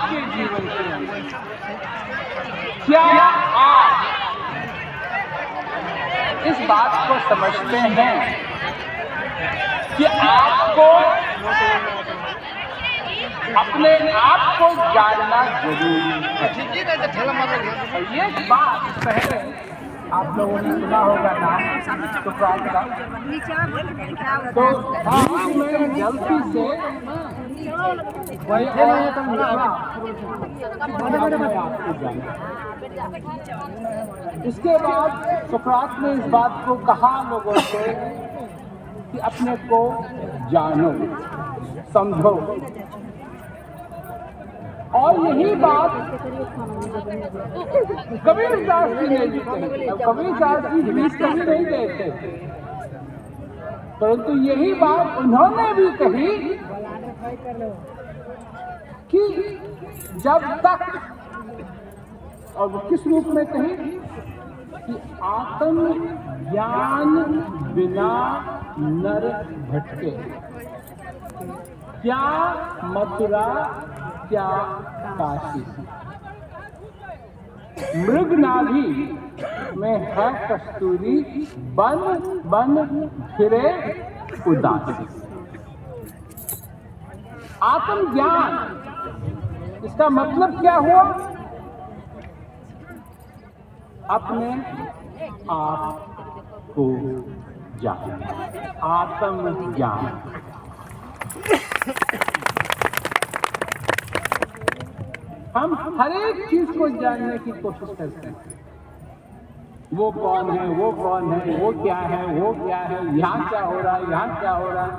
के जीवन के अंदर क्या आप इस बात को समझते हैं कि आपको अपने आप को जानना जरूरी है। और ये बात पहले आप लोगों ने सुना होगा नाम सुकरात का। तो मैं गलती से इसके बाद सुकरात ने इस बात को कहा लोगों से कि अपने को जानो, समझो। और यही बात कबीरदास जी ने भी कही। कबीरदास जी भी कभी नहीं गए थे, परंतु यही बात उन्होंने भी कही कि जब तक, और वो किस रूप में कही कि आत्म ज्ञान बिना नर भटके, क्या मथुरा क्या काशी, मृग नाभि में है कस्तूरी, बन बन फिरे उदासी। आत्मज्ञान, इसका मतलब क्या हुआ? अपने आप को जानना, आत्मज्ञान। हम हर एक चीज को जानने की कोशिश करते हैं। वो कौन है, वो कौन है, वो क्या है, वो क्या है, यहाँ क्या हो रहा है, यहाँ क्या हो रहा है।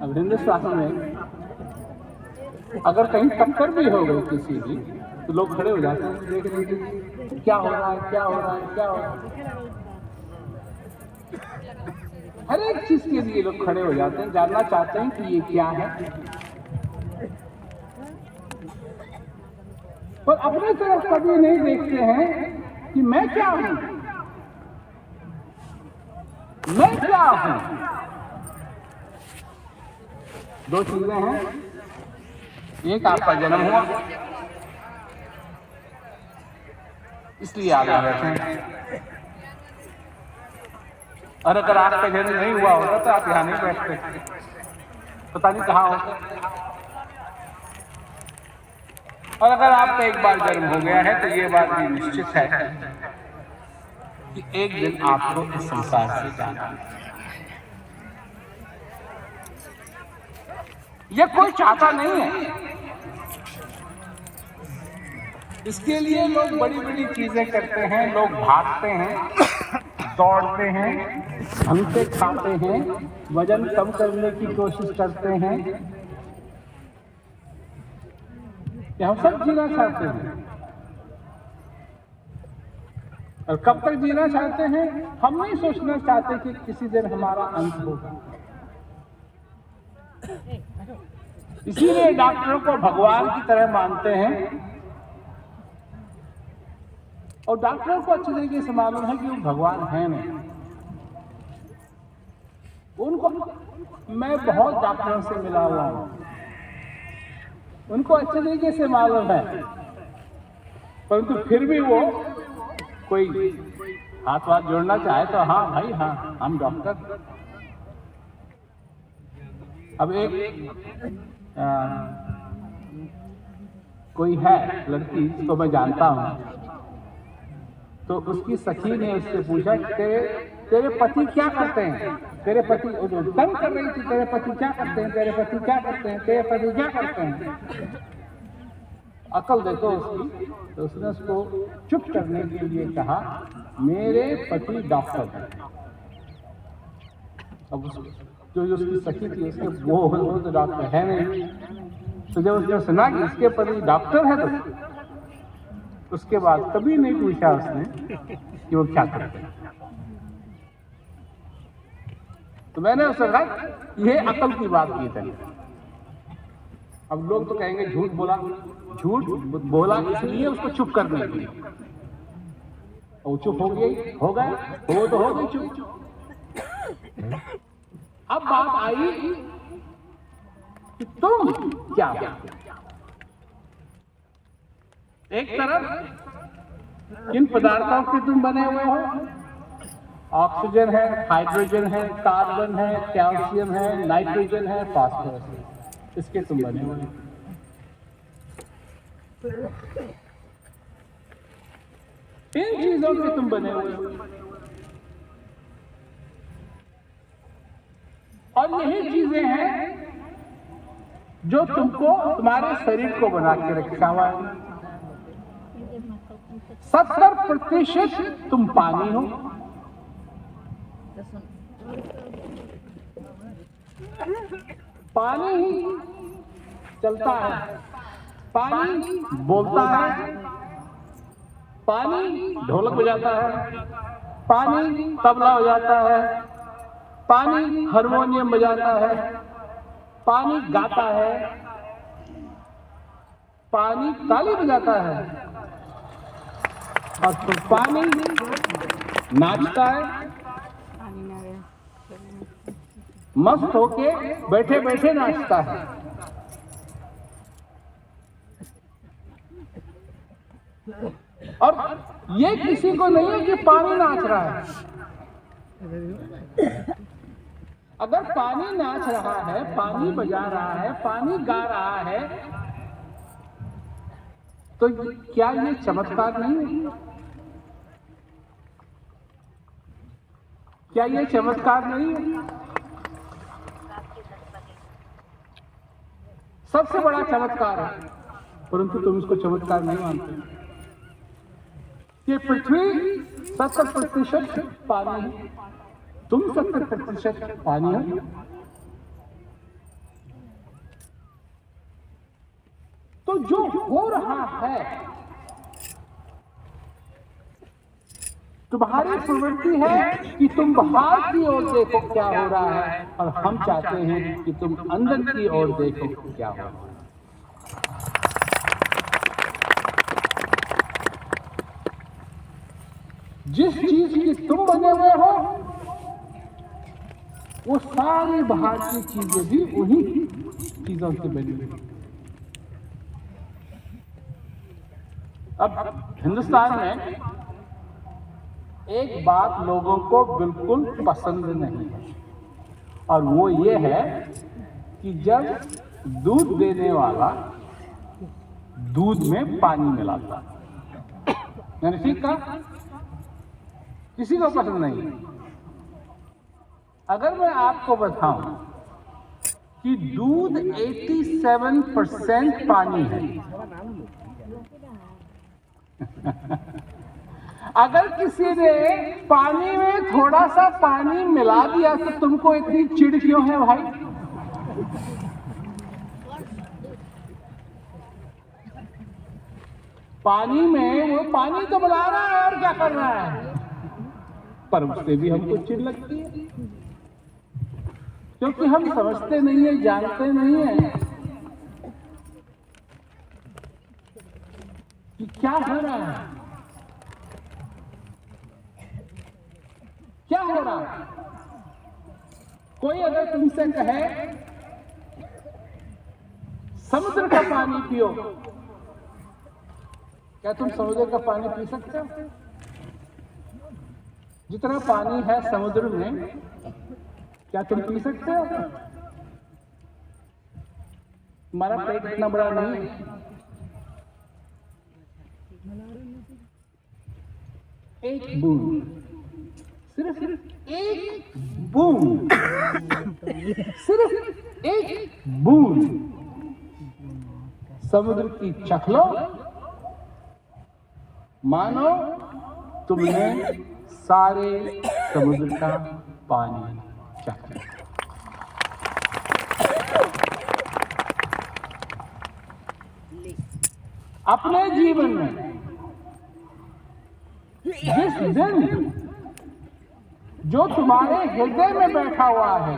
अब हिंदुस्तान में अगर कहीं टक्कर भी हो गई किसी की, तो लोग खड़े हो जाते हैं देखने की क्या हो रहा है, क्या हो रहा है, क्या हो रहा है। हर एक चीज के लिए लोग खड़े हो जाते हैं, जानना चाहते हैं कि ये क्या है। पर अपनी तरफ कभी नहीं देखते हैं कि मैं क्या हूं, मैं क्या हूं। दो चीजें हैं, एक आपका जन्म हुआ इसलिए आ बैठे हैं, और अगर आपका जन्म नहीं हुआ होता तो आप यहां नहीं बैठते, पता नहीं कहां होते। और अगर आपका एक बार जन्म हो गया है तो ये बात भी निश्चित है कि एक दिन आपको इस संसार से जाना है। ये कोई चाहता नहीं है। इसके लिए लोग बड़ी बड़ी चीजें करते हैं, लोग भागते हैं, दौड़ते हैं, भंगते खाते हैं, वजन कम करने की कोशिश करते हैं। हम सब जीना चाहते हैं, और कब तक जीना चाहते हैं? हम नहीं सोचना चाहते कि किसी दिन हमारा अंत होगा। इसीलिए डॉक्टरों को भगवान की तरह मानते हैं, और डॉक्टरों को अच्छी तरीके से मालूम है कि वो भगवान है नहीं। उनको, मैं बहुत डॉक्टरों से मिला हुआ हूं, उनको अच्छे तरीके से मालूम है, परंतु फिर भी वो कोई हाथ वाथ जोड़ना चाहे तो हाँ भाई हाँ, हम डॉक्टर। अब एक कोई है लड़की, तो मैं जानता हूं, तो उसकी सखी ने उससे पूछा तेरे पति क्या करते हैं? तेरे पति तंग कर रही थी, तेरे पति क्या करते हैं, तेरे पति क्या करते हैं, तेरे पति क्या करते हैं। अकल देखो उसकी। तो उसने उसको चुप करने के लिए कहा, मेरे पति डॉक्टर हैं। अब जो उसकी सखी थी उसने वो तो डॉक्टर है नहीं। तो जब उसने सुना कि इसके पति डॉक्टर है, तो उसके बाद कभी नहीं पूछा उसने कि वो क्या करते हैं। तो मैंने उससे कहा ये अकल की बात की थी। अब लोग तो कहेंगे झूठ बोला, झूठ बोला इसलिए उसको चुप करने के लिए, और चुप हो गई, हो गया, वो तो हो गई चुप। अब बात आई कि तुम क्या हो? एक तरफ किन पदार्थों के तुम बने हुए हो? ऑक्सीजन है, हाइड्रोजन है, कार्बन है, कैल्शियम है, नाइट्रोजन है, फास्फोरस है, इसके तुम बने हुए हो। इन चीजों के तुम बने हुए हो और यही चीजें हैं जो तुमको तुम्हारे शरीर को बना के रखा हुआ है। 70% तुम पानी हो, पानी ही चलता है, पानी बोलता है, पानी ढोलक बजाता है, पानी तबला बजाता है, पानी हारमोनियम बजाता है, पानी गाता है, पानी ताली बजाता है और फिर पानी नाचता है। मस्त होके बैठे बैठे नाचता है। और ये किसी को नहीं है कि पानी नाच रहा है। अगर पानी नाच रहा है, पानी बजा रहा है, पानी गा रहा है, तो क्या ये चमत्कार नहीं है? क्या ये चमत्कार नहीं है? सबसे बड़ा चमत्कार है, परंतु तुम इसको चमत्कार नहीं मानते। ये पृथ्वी 70% पानी है, तुम 70% पानी हो। तो जो हो रहा है, तुम्हारी प्रवृत्ति है कि तुम बाहर की ओर देखो क्या हो रहा है, और हम चाहते हैं कि तुम अंदर की ओर देखो क्या हो रहा है। जिस चीज की तुम बने हुए हो, वो सारी बाहर की चीजें भी उन्हीं चीजों से बनी हुई। अब हिंदुस्तान में एक बात लोगों को बिल्कुल पसंद नहीं है, और वो ये है कि जब दूध देने वाला दूध में पानी मिलाता है। मैंने ठीक कहा? किसी को पसंद नहीं। अगर मैं आपको बताऊं कि दूध 87% पानी है, अगर किसी ने पानी में थोड़ा सा पानी मिला दिया तो तुमको इतनी चिढ़ क्यों है भाई? पानी में वो पानी तो मिला रहा है और क्या कर रहा है, पर उससे भी हमको चिढ़ लगती है, क्योंकि हम समझते नहीं है, जानते नहीं है कि क्या हो रहा है, क्या हो रहा है। कोई अगर तुमसे कहे समुद्र का पानी पियो, क्या तुम समुद्र का पानी पी सकते हो? जितना पानी है समुद्र में, क्या तुम पी सकते हो? हमारा पेट इतना बड़ा नहीं है। एक बूंद, सिर्फ एक बूंद, सिर्फ एक बूंद समुद्र की चख लो, मानो तुमने सारे समुद्र का पानी चख लिया। अपने जीवन में जिस दिन जो तुम्हारे हृदय में बैठा हुआ है,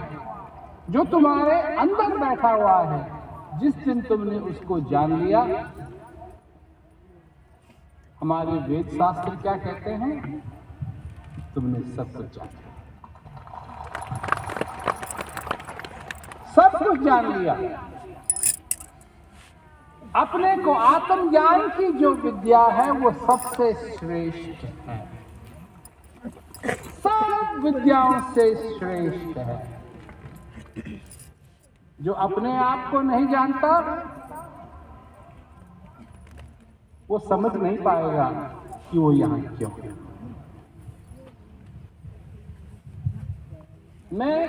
जो तुम्हारे अंदर बैठा हुआ है, जिस दिन तुमने उसको जान लिया, हमारे वेद शास्त्र क्या कहते हैं? तुमने सब कुछ जान लिया, सब कुछ जान लिया। अपने को आत्मज्ञान की जो विद्या है वो सबसे श्रेष्ठ है, सब विद्याओं से श्रेष्ठ है। जो अपने आप को नहीं जानता वो समझ नहीं पाएगा कि वो यहां क्यों है। मैं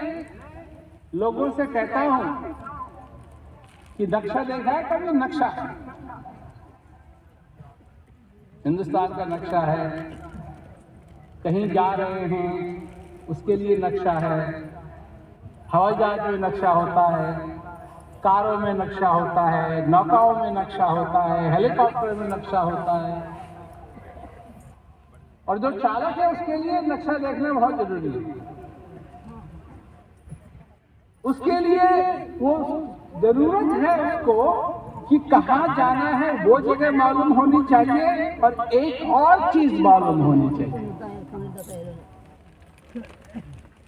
लोगों से कहता हूं कि नक्शा देखा है कभी? नक्शा, हिंदुस्तान का नक्शा है, कहीं जा रहे हैं उसके लिए नक्शा है, हवाई जहाज में नक्शा होता है, कारों में नक्शा होता है, नौकाओं में नक्शा होता है, हेलीकॉप्टर में नक्शा होता है, और जो चालक है उसके लिए नक्शा देखना बहुत जरूरी है। उसके लिए वो जरूरत है उसको कि कहाँ जाना है वो जगह मालूम होनी चाहिए, और एक और चीज मालूम होनी चाहिए।